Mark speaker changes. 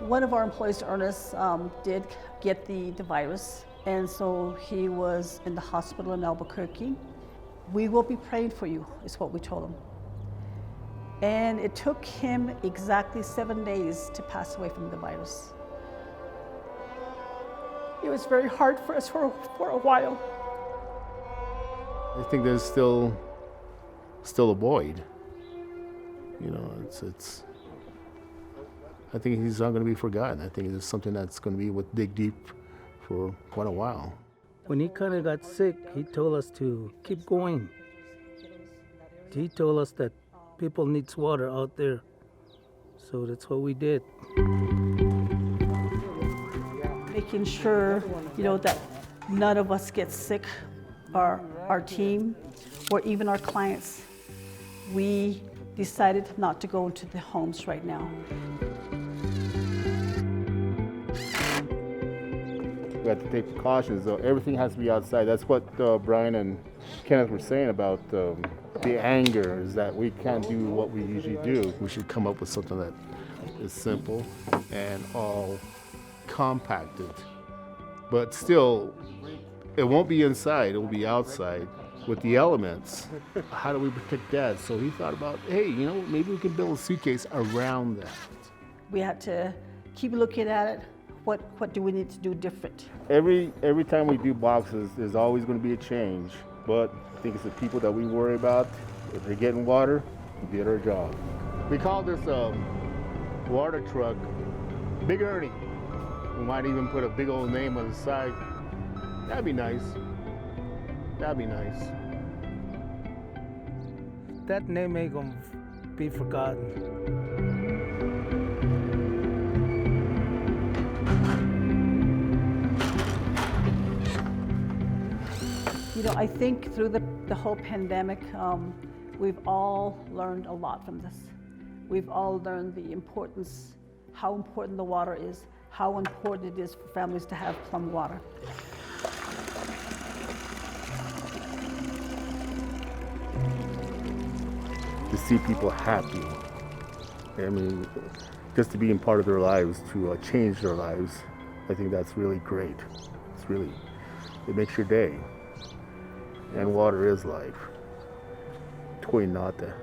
Speaker 1: One of our employees, Ernest, did get the virus, and so he was in the hospital in Albuquerque. We will be praying for you, is what we told him. And it took him exactly 7 days to pass away from the virus. It was very hard for us for a while.
Speaker 2: I think there's still a void. You know, it's. I think he's not going to be forgotten. I think it's something that's going to be with dig deep for quite a while.
Speaker 3: When he kind of got sick, he told us to keep going. He told us that people needs water out there, so that's what we did.
Speaker 1: Making sure, that none of us get sick, our team, or even our clients. We decided not to go into the homes right now.
Speaker 2: We have to take precautions, though. Everything has to be outside. That's what Brian and Kenneth were saying about the anger, is that we can't do what we usually do. We should come up with something that is simple and all compacted. But still, it won't be inside, it will be outside with the elements. How do we protect that? So he thought about, hey, maybe we can build a suitcase around that.
Speaker 1: We had to keep looking at it. What do we need to do different?
Speaker 2: Every time we do boxes, there's always going to be a change. But I think it's the people that we worry about. If they're getting water, we did our job. We call this water truck Big Ernie. We might even put a big old name on the side. That'd be nice. That'd be nice.
Speaker 3: That name ain't gonna be forgotten.
Speaker 1: I think through the whole pandemic, we've all learned a lot from this. We've all learned the importance, how important the water is, how important it is for families to have plumb water.
Speaker 2: To see people happy, I mean, just to be in part of their lives, to change their lives, I think that's really great. It makes your day. And water is life. Toy nata.